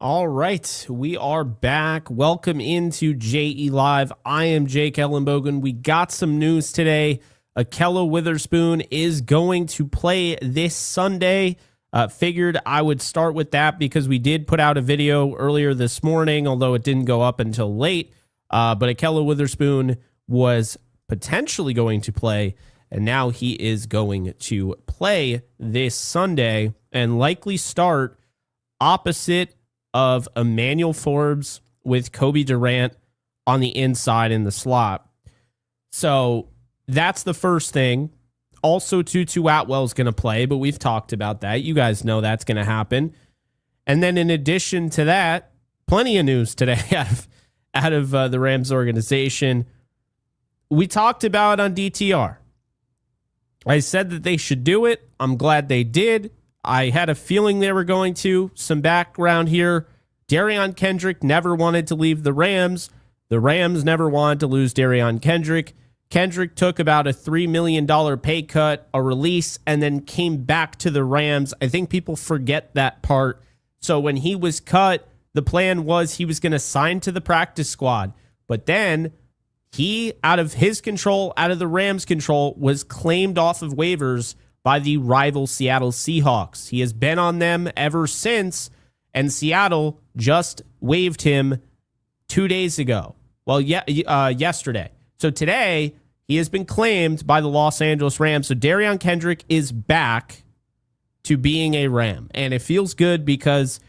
All right, we are back. Welcome into JE Live. I am Jake Ellenbogen. We got some news today. Ahkello Witherspoon is going to play this Sunday. Figured I would start with that because we did put out a video earlier this morning, although it didn't go up until late. But Ahkello Witherspoon was potentially going to play, and now he is going to play this Sunday and likely start opposite of Emmanuel Forbes with Kobe Durant on the inside in the slot. So that's the first thing. Also, Tutu Atwell is going to play, but we've talked about that. You guys know that's going to happen. And then in addition to that, plenty of news today out of the Rams organization. We talked about on DTR. I said that they should do it. I'm glad they did. I had a feeling they were going to. Some background here. Darion Kendrick never wanted to leave the Rams. The Rams never wanted to lose Darion Kendrick. Kendrick took about a $3 million pay cut, a release, and then came back to the Rams. I think people forget that part. So when he was cut, the plan was he was going to sign to the practice squad. But then he, out of his control, out of the Rams' control, was claimed off of waivers by the rival Seattle Seahawks. He has been on them ever since, and Seattle just waived him 2 days ago. Well, yesterday. So today, he has been claimed by the Los Angeles Rams. So Darion Kendrick is back to being a Ram. And it feels good because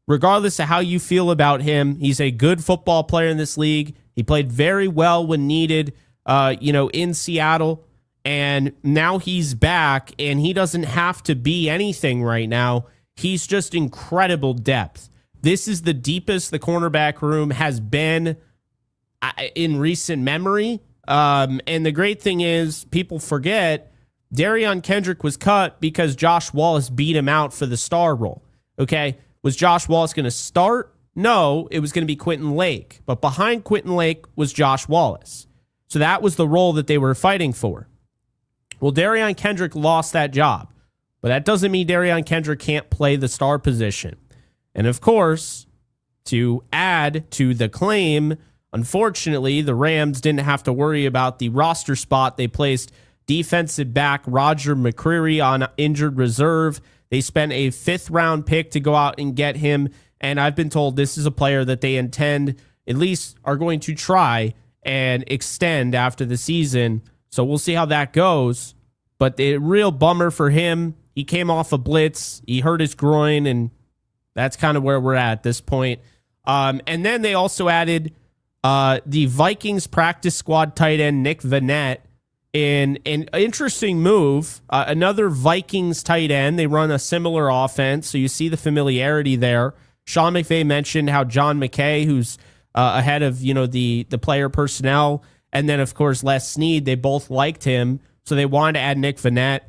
regardless of how you feel about him, he's a good football player in this league. He played very well when needed, in Seattle. And now he's back, and he doesn't have to be anything right now. He's just incredible depth. This is the deepest the cornerback room has been in recent memory. And the great thing is, people forget, Darion Kendrick was cut because Josh Wallace beat him out for the star role. Okay? Was Josh Wallace going to start? No, it was going to be Quentin Lake. But behind Quentin Lake was Josh Wallace. So that was the role that they were fighting for. Well, Darion Kendrick lost that job, but that doesn't mean Darion Kendrick can't play the star position. And of course, to add to the claim, unfortunately, the Rams didn't have to worry about the roster spot. They placed defensive back Roger McCreary on injured reserve. They spent a 5th-round pick to go out and get him, and I've been told this is a player that they intend, at least are going to try and extend after the season. So we'll see how that goes. But the real bummer for him, he came off a blitz, he hurt his groin, and that's kind of where we're at this point. And then they also added the Vikings practice squad tight end Nick Vannett in an interesting move. Another Vikings tight end. They run a similar offense, so you see the familiarity there. Sean McVay mentioned how John McKay, who's ahead of the player personnel, and then, of course, Les Snead, they both liked him, so they wanted to add Nick Vannett.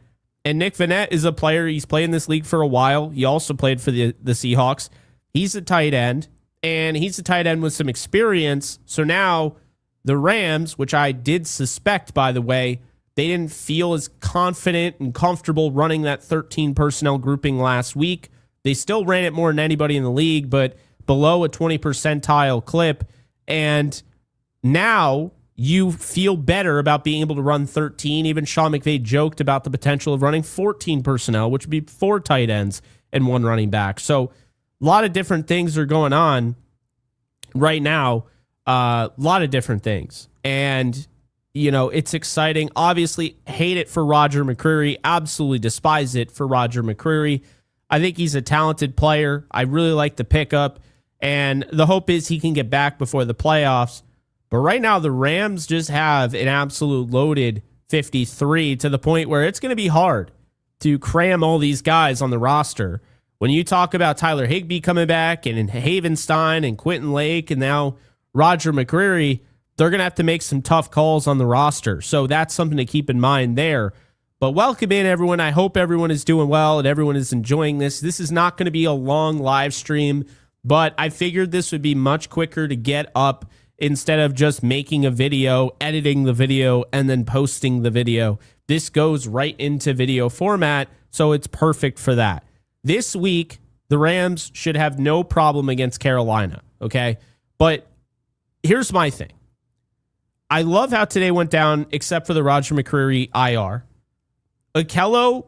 And Nick Vannett is a player, he's played in this league for a while. He also played for the Seahawks. He's a tight end, and he's a tight end with some experience. So now the Rams, which I did suspect, by the way, they didn't feel as confident and comfortable running that 13 personnel grouping last week. They still ran it more than anybody in the league, but below a 20 percentile clip. And now you feel better about being able to run 13. Even Sean McVay joked about the potential of running 14 personnel, which would be 4 tight ends and 1 running back. So a lot of different things are going on right now. A lot of different things. And, it's exciting. Obviously, hate it for Roger McCreary. Absolutely despise it for Roger McCreary. I think he's a talented player. I really like the pickup. And the hope is he can get back before the playoffs. But right now, the Rams just have an absolute loaded 53 to the point where it's going to be hard to cram all these guys on the roster. When you talk about Tyler Higbee coming back and Havenstein and Quentin Lake and now Roger McCreary, they're going to have to make some tough calls on the roster. So that's something to keep in mind there. But welcome in, everyone. I hope everyone is doing well and everyone is enjoying this. This is not going to be a long live stream, but I figured this would be much quicker to get up instead of just making a video, editing the video, and then posting the video. This goes right into video format, so it's perfect for that. This week, the Rams should have no problem against Carolina, okay? But here's my thing. I love how today went down, except for the Roger McCreary IR. Okello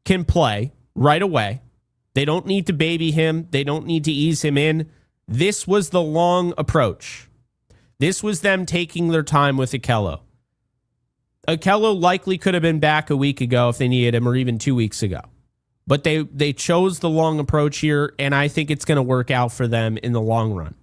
can play right away. They don't need to baby him. They don't need to ease him in. This was the long approach. This was them taking their time with Okello. Okello likely could have been back a week ago if they needed him, or even 2 weeks ago. But they chose the long approach here, and I think it's going to work out for them in the long run.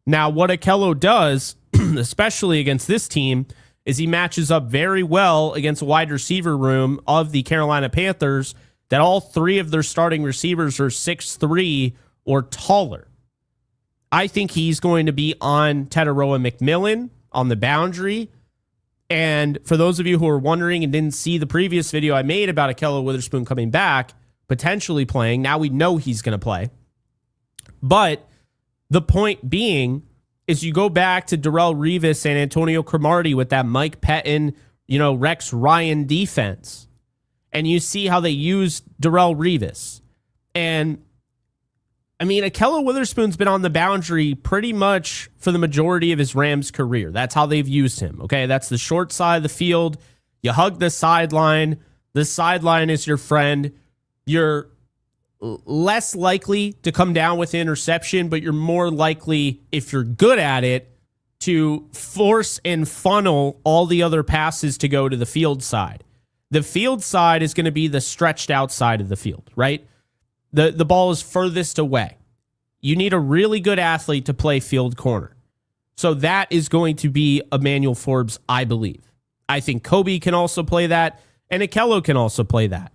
Now, what Okello does, especially against this team, is he matches up very well against a wide receiver room of the Carolina Panthers that all three of their starting receivers are 6'3" or taller. I think he's going to be on Darion McMillan on the boundary. And for those of you who are wondering and didn't see the previous video I made about Okello Witherspoon coming back, potentially playing, now we know he's going to play. But the point being is you go back to Darrelle Revis and Antonio Cromartie with that Mike Pettin, Rex Ryan defense. And you see how they used Darrelle Revis. And I mean, Okello Witherspoon's been on the boundary pretty much for the majority of his Rams career. That's how they've used him. Okay, that's the short side of the field. You hug the sideline. The sideline is your friend. You're less likely to come down with interception, but you're more likely, if you're good at it, to force and funnel all the other passes to go to the field side. The field side is going to be the stretched outside of the field, right? The ball is furthest away. You need a really good athlete to play field corner. So that is going to be Emmanuel Forbes, I believe. I think Kobe can also play that, and Okello can also play that.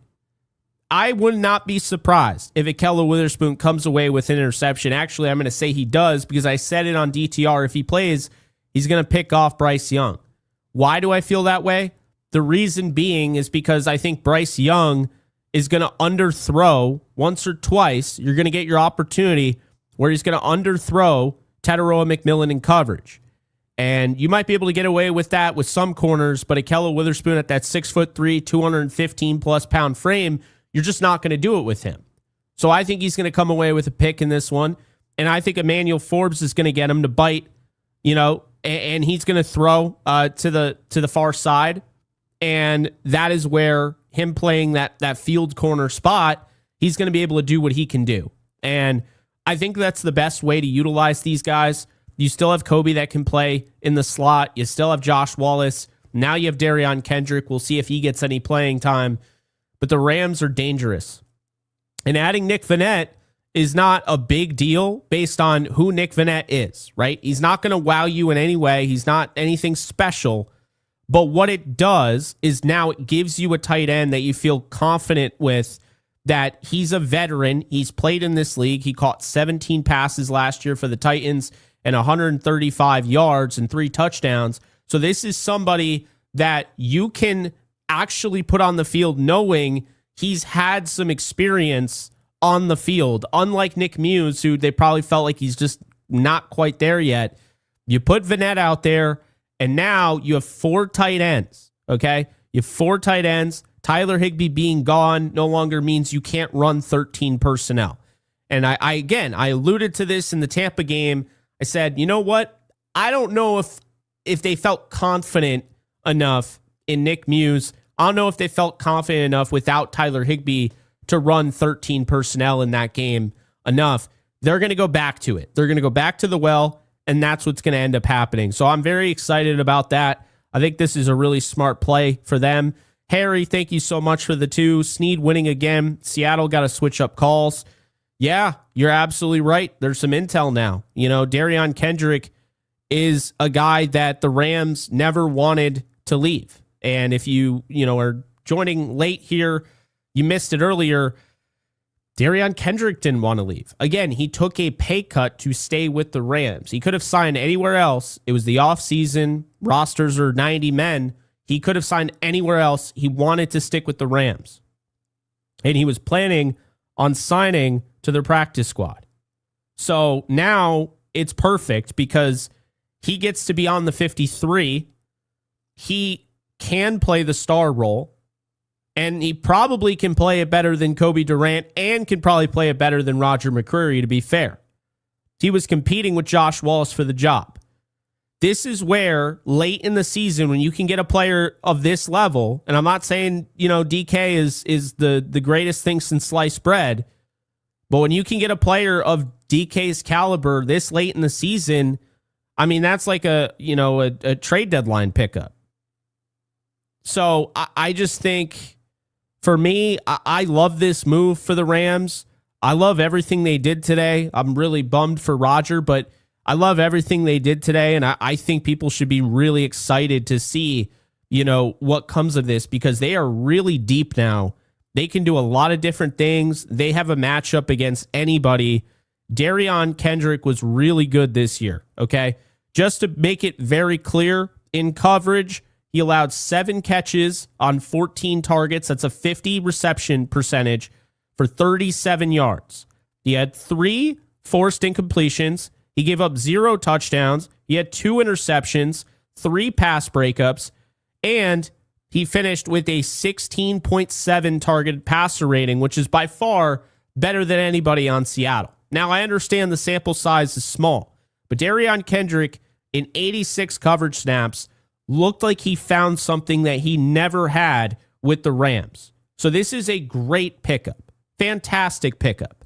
I would not be surprised if Okello Witherspoon comes away with an interception. Actually, I'm going to say he does, because I said it on DTR. If he plays, he's going to pick off Bryce Young. Why do I feel that way? The reason being is because I think Bryce Young is going to underthrow once or twice. You're going to get your opportunity where he's going to underthrow Darion McMillan in coverage. And you might be able to get away with that with some corners, but Okello Witherspoon at that 6'3", 215+ pound frame, you're just not going to do it with him. So I think he's going to come away with a pick in this one. And I think Emmanuel Forbes is going to get him to bite, and he's going to throw to the far side. And that is where him playing that field corner spot, he's going to be able to do what he can do. And I think that's the best way to utilize these guys. You still have Kobe that can play in the slot. You still have Josh Wallace. Now you have Darion Kendrick. We'll see if he gets any playing time. But the Rams are dangerous. And adding Nick Vannett is not a big deal based on who Nick Vannett is, right? He's not going to wow you in any way. He's not anything special. But what it does is now it gives you a tight end that you feel confident with, that he's a veteran. He's played in this league. He caught 17 passes last year for the Titans and 135 yards and 3 touchdowns. So this is somebody that you can actually put on the field knowing he's had some experience on the field. Unlike Nick Muse, who they probably felt like he's just not quite there yet. You put Vannett out there, and now you have 4 tight ends, okay? You have 4 tight ends. Tyler Higbee being gone no longer means you can't run 13 personnel. And I alluded to this in the Tampa game. I said, you know what? I don't know if they felt confident enough in Nick Muse. I don't know if they felt confident enough without Tyler Higbee to run 13 personnel in that game enough. They're going to go back to it. They're going to go back to the well, and that's what's going to end up happening. So I'm very excited about that. I think this is a really smart play for them. Harry, thank you so much for the 2. Snead winning again. Seattle got to switch up calls. Yeah, you're absolutely right. There's some intel now. Darion Kendrick is a guy that the Rams never wanted to leave. And if you are joining late here, you missed it earlier. Darion Kendrick didn't want to leave. Again, he took a pay cut to stay with the Rams. He could have signed anywhere else. It was the offseason. Rosters are 90 men. He could have signed anywhere else. He wanted to stick with the Rams. And he was planning on signing to their practice squad. So now it's perfect because he gets to be on the 53. He can play the star role. And he probably can play it better than Kobe Durant and can probably play it better than Roger McCreary, to be fair. He was competing with Josh Wallace for the job. This is where late in the season, when you can get a player of this level, and I'm not saying, DK is the greatest thing since sliced bread, but when you can get a player of DK's caliber this late in the season, I mean, that's like a trade deadline pickup. So I just think, for me, I love this move for the Rams. I love everything they did today. I'm really bummed for Roger, but I love everything they did today, and I think people should be really excited to see, what comes of this, because they are really deep now. They can do a lot of different things. They have a matchup against anybody. Darion Kendrick was really good this year, okay? Just to make it very clear, in coverage, he allowed 7 catches on 14 targets. That's a 50 reception percentage for 37 yards. He had 3 forced incompletions. He gave up 0 touchdowns. He had 2 interceptions, 3 pass breakups, and he finished with a 16.7 targeted passer rating, which is by far better than anybody on Seattle. Now, I understand the sample size is small, but Darion Kendrick, in 86 coverage snaps, looked like he found something that he never had with the Rams. So this is a great pickup. Fantastic pickup.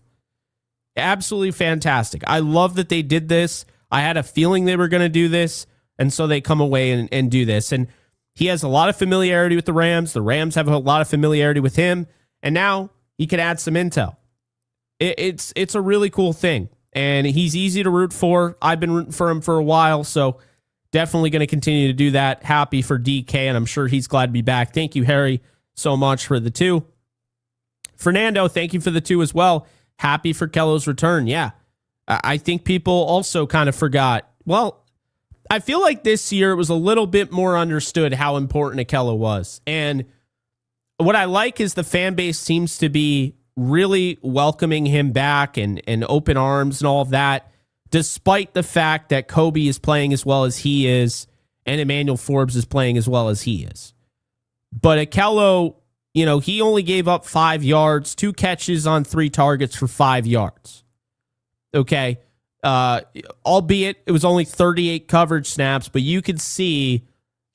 Absolutely fantastic. I love that they did this. I had a feeling they were going to do this, and so they come away and do this. And he has a lot of familiarity with the Rams. The Rams have a lot of familiarity with him, and now he can add some intel. It's a really cool thing, and he's easy to root for. I've been rooting for him for a while, so definitely going to continue to do that. Happy for DK, and I'm sure he's glad to be back. Thank you, Harry, so much for the 2. Fernando, thank you for the 2 as well. Happy for Kello's return. Yeah, I think people also kind of forgot. Well, I feel like this year it was a little bit more understood how important Akello was. And what I like is the fan base seems to be really welcoming him back and open arms and all of that, despite the fact that Kobe is playing as well as he is and Emmanuel Forbes is playing as well as he is. But Akello, he only gave up 5 yards, 2 catches on 3 targets for 5 yards. Okay. Albeit it was only 38 coverage snaps, but you could see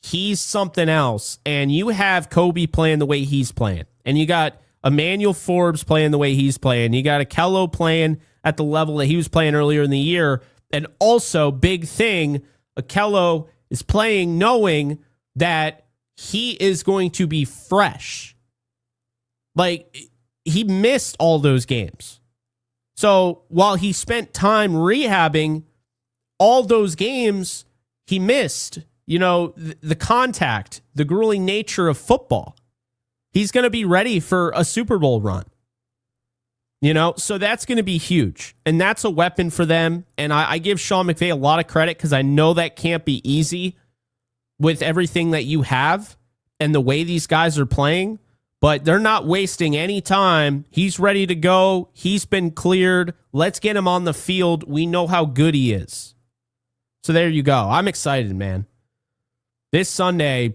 he's something else. And you have Kobe playing the way he's playing. And you got Emmanuel Forbes playing the way he's playing. You got Akello playing at the level that he was playing earlier in the year. And also, big thing, Akello is playing knowing that he is going to be fresh. Like, he missed all those games. So while he spent time rehabbing, all those games he missed, the contact, the grueling nature of football. He's going to be ready for a Super Bowl run. So that's going to be huge. And that's a weapon for them. And I give Sean McVay a lot of credit because I know that can't be easy with everything that you have and the way these guys are playing. But they're not wasting any time. He's ready to go. He's been cleared. Let's get him on the field. We know how good he is. So there you go. I'm excited, man. This Sunday,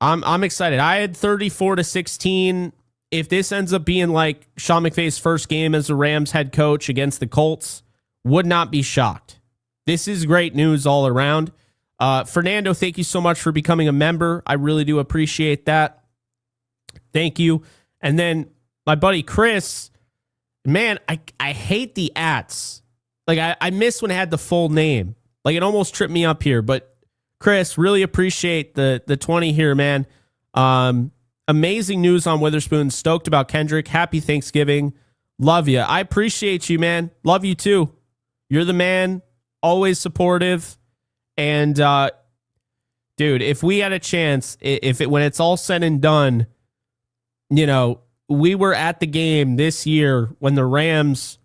I'm excited. I had 34-16. If this ends up being like Sean McVay's first game as the Rams head coach against the Colts, would not be shocked. This is great news all around. Fernando, thank you so much for becoming a member. I really do appreciate that. Thank you. And then my buddy Chris, man, I hate the ats. Like, I miss when it had the full name. Like, it almost tripped me up here. But Chris, really appreciate the 20 here, man. Amazing news on Witherspoon. Stoked about Kendrick. Happy Thanksgiving. Love you. I appreciate you, man. Love you too. You're the man. Always supportive. And dude, if we had a chance, when it's all said and done, we were at the game this year when the Rams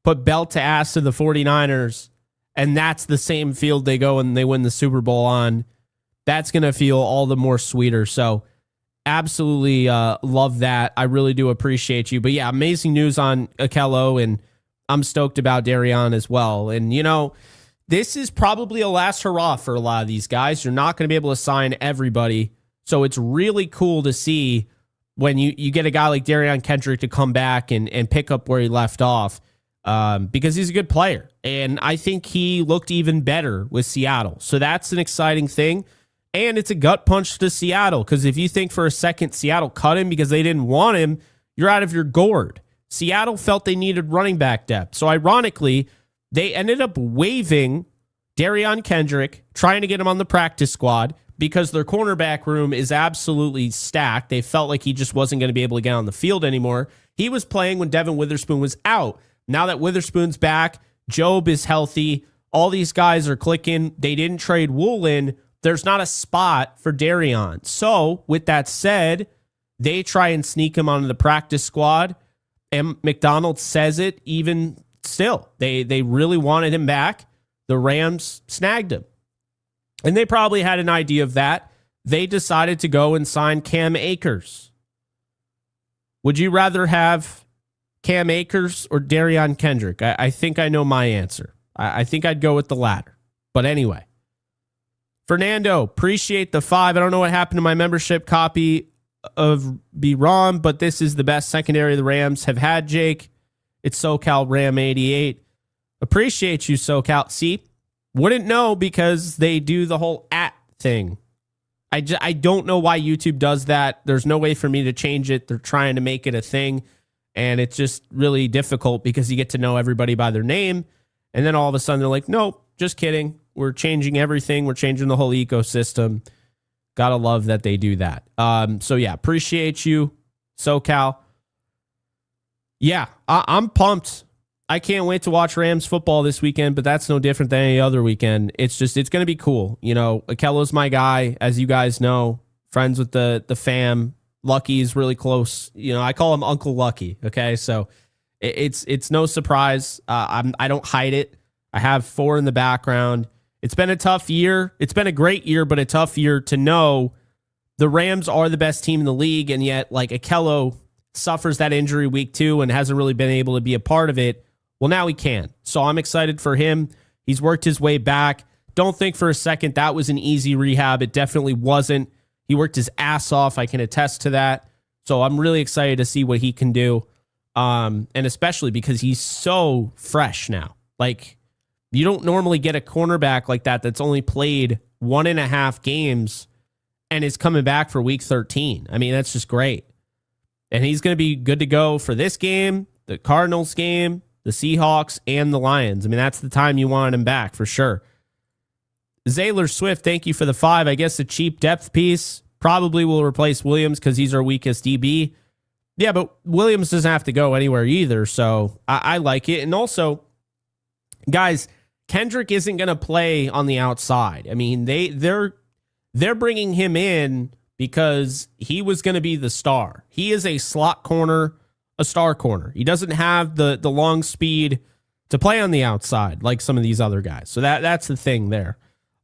put belt to ass to the 49ers, and that's the same field they go and they win the Super Bowl on. That's going to feel all the more sweeter. So absolutely love that. I really do appreciate you. But yeah, amazing news on Akello, and I'm stoked about Derion as well. And, this is probably a last hurrah for a lot of these guys. You're not going to be able to sign everybody. So it's really cool to see when you get a guy like Darion Kendrick to come back and pick up where he left off, because he's a good player. And I think he looked even better with Seattle. So that's an exciting thing. And it's a gut punch to Seattle, because if you think for a second Seattle cut him because they didn't want him, you're out of your gourd. Seattle felt they needed running back depth. So ironically, they ended up waiving Darion Kendrick, trying to get him on the practice squad because their cornerback room is absolutely stacked. They felt like he just wasn't going to be able to get on the field anymore. He was playing when Devin Witherspoon was out. Now that Witherspoon's back, Job is healthy, all these guys are clicking. They didn't trade Woolen. There's not a spot for Darion. So with that said, they try and sneak him onto the practice squad, and McDonald says it even still. They really wanted him back. The Rams snagged him. And they probably had an idea of that. They decided to go and sign Cam Akers. Would you rather have Cam Akers or Darion Kendrick? I think I know my answer. I think I'd go with the latter. But anyway. Fernando, appreciate the 5. I don't know what happened to my membership copy of B-ROM, but this is the best secondary the Rams have had, Jake. It's SoCal Ram 88. Appreciate you, SoCal. See, wouldn't know because they do the whole thing. I don't know why YouTube does that. There's no way for me to change it. They're trying to make it a thing, and it's just really difficult because you get to know everybody by their name, and then all of a sudden they're like, nope, just kidding. We're changing everything. We're changing the whole ecosystem. Gotta love that they do that. So yeah, appreciate you, SoCal. Yeah, I'm pumped. I can't wait to watch Rams football this weekend, but that's no different than any other weekend. It's going to be cool. You know, Akello's my guy, as you guys know, friends with the fam. Lucky's really close. You know, I call him Uncle Lucky. Okay. So it's no surprise. I don't hide it. I have 4 in the background. It's been a tough year. It's been a great year, but a tough year to know the Rams are the best team in the league. And yet, like, Akello suffers that injury week 2 and hasn't really been able to be a part of it. Well, now he can. So I'm excited for him. He's worked his way back. Don't think for a second that was an easy rehab. It definitely wasn't. He worked his ass off. I can attest to that. So I'm really excited to see what he can do. And especially because he's so fresh now. Like, you don't normally get a cornerback like that that's only played 1.5 games and is coming back for week 13. I mean, that's just great. And he's going to be good to go for this game, the Cardinals game, the Seahawks, and the Lions. I mean, that's the time you want him back for sure. Zaylor Swift, thank you for the 5. I guess a cheap depth piece probably will replace Williams because he's our weakest DB. Yeah, but Williams doesn't have to go anywhere either, so I like it. And also, guys, Kendrick isn't going to play on the outside. I mean, they're bringing him in because he was going to be the star. He is a slot corner, a star corner. He doesn't have the long speed to play on the outside like some of these other guys. So that's the thing there.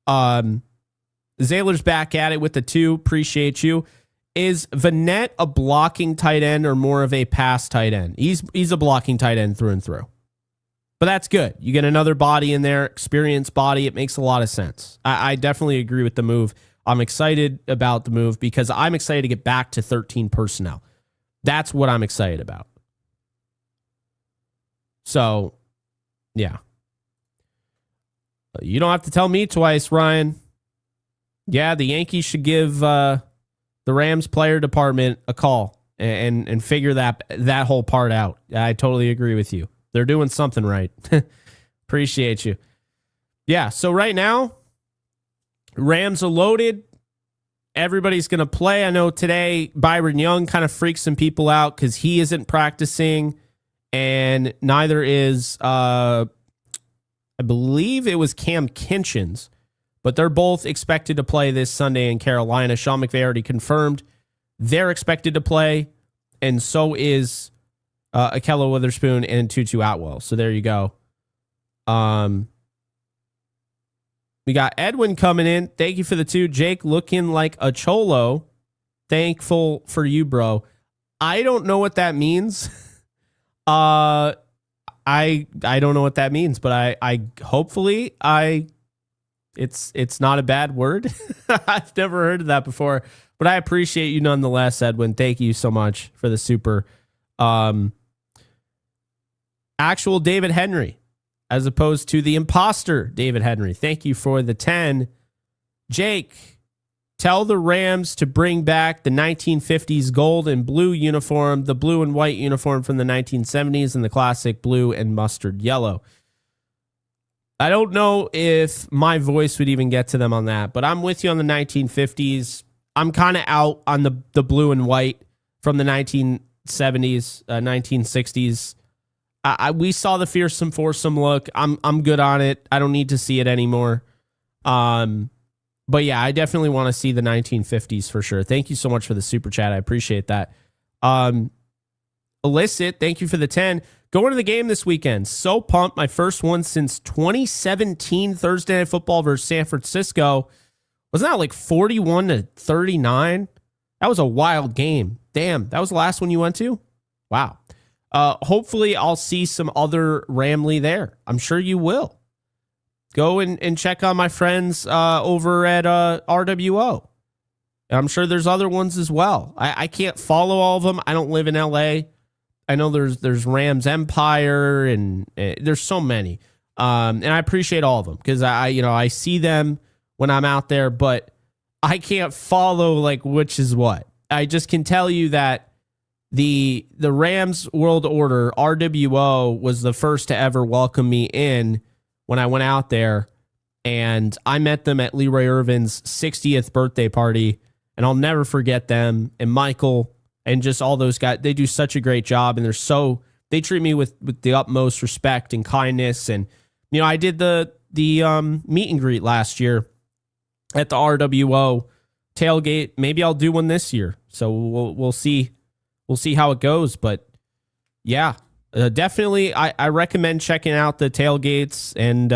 Zaylor's back at it with the 2. Appreciate you. Is Vanette a blocking tight end or more of a pass tight end? He's a blocking tight end through and through. But that's good. You get another body in there, experienced body. It makes a lot of sense. I definitely agree with the move. I'm excited about the move because I'm excited to get back to 13 personnel. That's what I'm excited about. So, yeah. You don't have to tell me twice, Ryan. Yeah, the Yankees should give the Rams player department a call and figure that whole part out. I totally agree with you. They're doing something right. Appreciate you. Yeah, so right now, Rams are loaded. Everybody's going to play. I know today Byron Young kind of freaks some people out because he isn't practicing, and neither is, I believe it was Cam Kinchins, but they're both expected to play this Sunday in Carolina. Sean McVay already confirmed they're expected to play, and so is Akello Witherspoon and Tutu Atwell. So there you go. We got Edwin coming in. Thank you for the 2. Jake looking like a cholo. Thankful for you, bro. I don't know what that means. I don't know what that means, but I hopefully I It's not a bad word. I've never heard of that before, but I appreciate you nonetheless, Edwin. Thank you so much for the super. Actual David Henry, as opposed to the imposter David Henry. Thank you for the 10. Jake, tell the Rams to bring back the 1950s gold and blue uniform, the blue and white uniform from the 1970s, and the classic blue and mustard yellow. I don't know if my voice would even get to them on that, but I'm with you on the 1950s. I'm kind of out on the blue and white from the 1970s, 1960s. We saw the fearsome foursome look. I'm good on it. I don't need to see it anymore. But yeah, I definitely want to see the 1950s for sure. Thank you so much for the super chat. I appreciate that. Illicit, thank you for the 10. Going to the game this weekend. So pumped. My first one since 2017 Thursday Night Football versus San Francisco. Wasn't that like 41-39? That was a wild game. Damn, that was the last one you went to? Wow. Hopefully I'll see some other Ramley there. I'm sure you will. Go and check on my friends over at RWO. I'm sure there's other ones as well. I can't follow all of them. I don't live in LA. I know there's Rams Empire and there's so many. And I appreciate all of them because I see them when I'm out there, but I can't follow like which is what. I just can tell you that the Rams World Order, RWO, was the first to ever welcome me in when I went out there, and I met them at Leroy Irvin's 60th birthday party, and I'll never forget them, and Michael, and just all those guys. They do such a great job, and they treat me with the utmost respect and kindness, and I did the meet and greet last year at the RWO tailgate. Maybe I'll do one this year, so we'll see. We'll see how it goes, but yeah, definitely I recommend checking out the tailgates and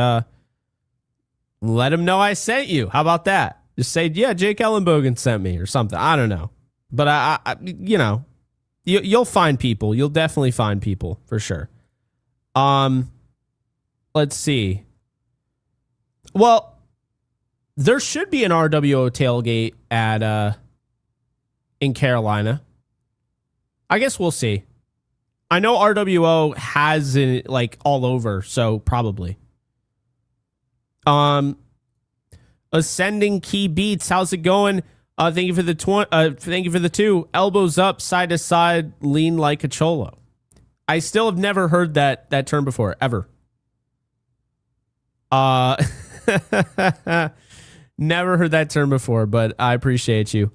let them know I sent you. How about that? Just say, yeah, Jake Ellenbogen sent me or something. I don't know. But you'll find people. You'll definitely find people for sure. Let's see. Well, there should be an RWO tailgate at in Carolina. I guess we'll see. I know RWO has it like all over, so probably. Ascending Key Beats, how's it going? Thank you for the thank you for the 2. Elbows up, side to side, lean like a cholo. I still have never heard that term before, ever. Never heard that term before, but I appreciate you.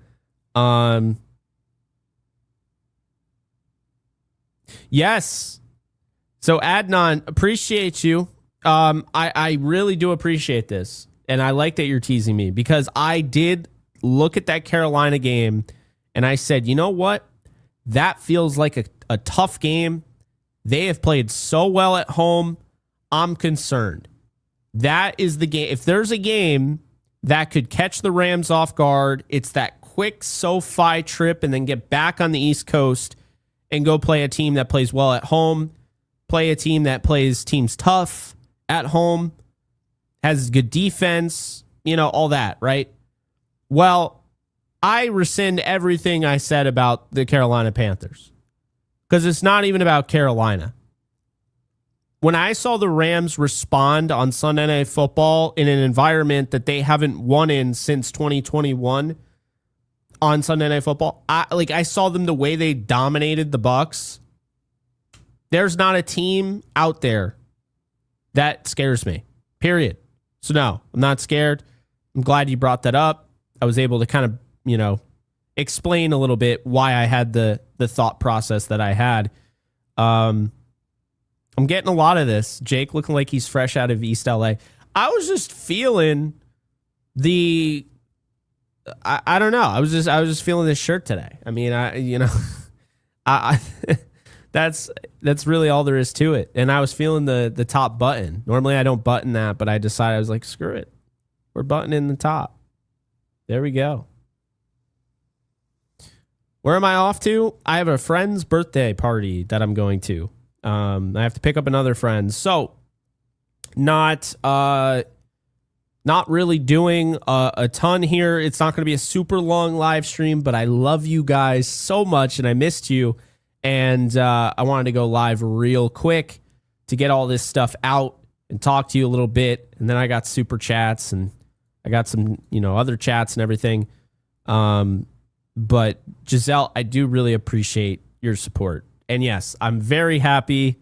Yes. So Adnan, appreciate you. I really do appreciate this. And I like that you're teasing me because I did look at that Carolina game and I said, you know what? That feels like a tough game. They have played so well at home. I'm concerned. That is the game. If there's a game that could catch the Rams off guard, it's that quick SoFi trip and then get back on the East Coast and go play a team that plays well at home, play a team that plays teams tough at home, has good defense, all that, right? Well, I rescind everything I said about the Carolina Panthers because it's not even about Carolina. When I saw the Rams respond on Sunday Night Football in an environment that they haven't won in since 2021 on Sunday Night Football, I saw them the way they dominated the Bucs. There's not a team out there that scares me, period. So no, I'm not scared. I'm glad you brought that up. I was able to kind of, explain a little bit why I had the thought process that I had. I'm getting a lot of this. Jake looking like he's fresh out of East LA. I was just feeling I don't know. I was just feeling this shirt today. I mean, I that's really all there is to it. And I was feeling the top button. Normally I don't button that, but I decided I was like, screw it. We're buttoning the top. There we go. Where am I off to? I have a friend's birthday party that I'm going to. I have to pick up another friend. So not not really doing a ton here. It's not going to be a super long live stream, but I love you guys so much and I missed you. And I wanted to go live real quick to get all this stuff out and talk to you a little bit. And then I got super chats and I got some, other chats and everything. But Giselle, I do really appreciate your support. And yes, I'm very happy.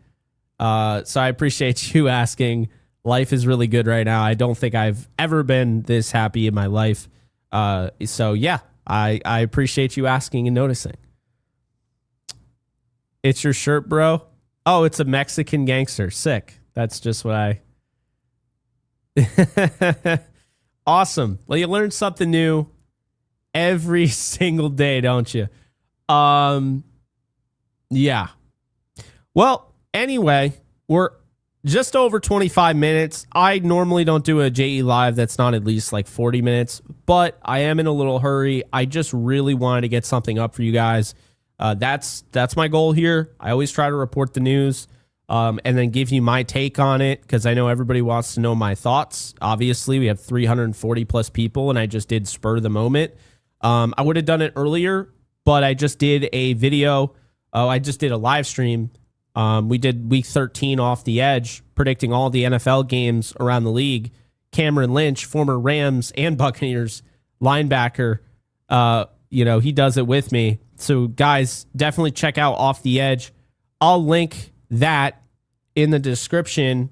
So I appreciate you asking. Life is really good right now. I don't think I've ever been this happy in my life. So yeah, I appreciate you asking and noticing. It's your shirt, bro. Oh, it's a Mexican gangster. Sick. That's just what I... Awesome. Well, you learn something new every single day, don't you? Yeah. Well, anyway, we're just over 25 minutes. I normally don't do a JE Live that's not at least like 40 minutes, but I am in a little hurry. I just really wanted to get something up for you guys. That's my goal here. I always try to report the news and then give you my take on it because I know everybody wants to know my thoughts. Obviously, we have 340 plus people, and I just did spur of the moment. I would have done it earlier, but I just did a video. I just did a live stream. We did week 13 off the edge, predicting all the NFL games around the league. Cameron Lynch, former Rams and Buccaneers linebacker, he does it with me. So guys, definitely check out Off the Edge. I'll link that in the description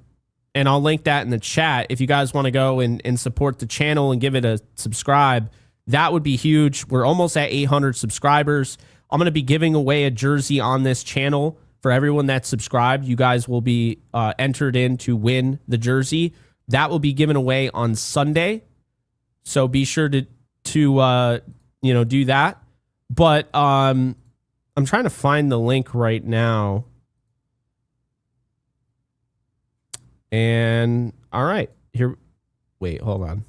and I'll link that in the chat. If you guys want to go and support the channel and give it a subscribe, that would be huge. We're almost at 800 subscribers. I'm going to be giving away a jersey on this channel. For everyone that's subscribed, you guys will be entered in to win the jersey. That will be given away on Sunday. So be sure to do that. But I'm trying to find the link right now. And all right, here. Wait, hold on.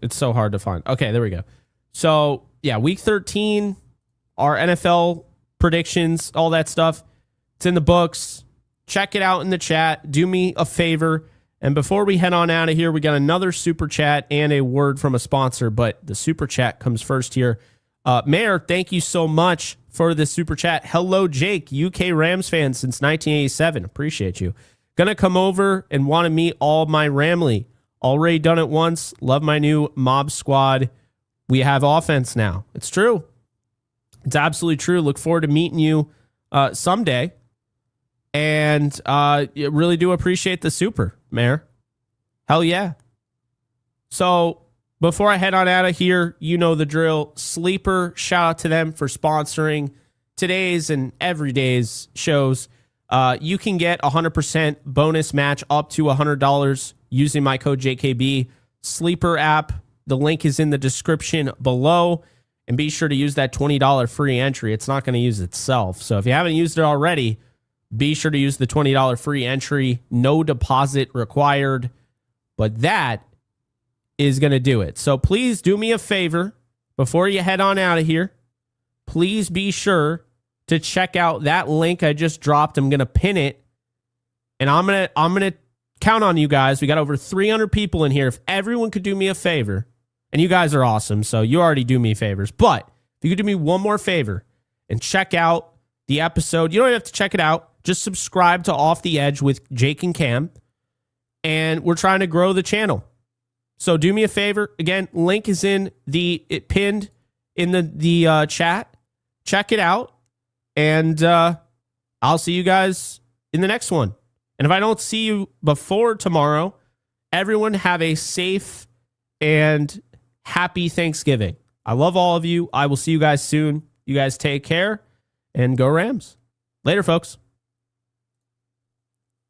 It's so hard to find. Okay, there we go. So yeah, week 13, our NFL predictions, all that stuff. It's in the books. Check it out in the chat. Do me a favor. And before we head on out of here, we got another super chat and a word from a sponsor, but the super chat comes first here. Mayor, thank you so much for the super chat. Hello, Jake, UK Rams fan since 1987. Appreciate you. Gonna come over and want to meet all my Ramley. Already done it once. Love my new mob squad. We have offense now. It's true. It's absolutely true. Look forward to meeting you someday. And really do appreciate the super, Mayor. Hell yeah. So before I head on out of here, you know the drill. Sleeper, shout out to them for sponsoring today's and every day's shows. You can get 100% bonus match up to $100 using my code JKB. Sleeper app. The link is in the description below. And be sure to use that $20 free entry. It's not going to use itself. So if you haven't used it already, be sure to use the $20 free entry. No deposit required. But that is going to do it. So please do me a favor before you head on out of here. Please be sure to check out that link I just dropped. I'm going to pin it. And I'm going to count on you guys. We got over 300 people in here. If everyone could do me a favor, and you guys are awesome, so you already do me favors. But if you could do me one more favor and check out the episode, you don't have to check it out. Just subscribe to Off the Edge with Jake and Cam. And we're trying to grow the channel. So do me a favor. Again, link is pinned in the chat. Check it out. And I'll see you guys in the next one. And if I don't see you before tomorrow, everyone have a safe and happy Thanksgiving. I love all of you. I will see you guys soon. You guys take care and go Rams. Later, folks.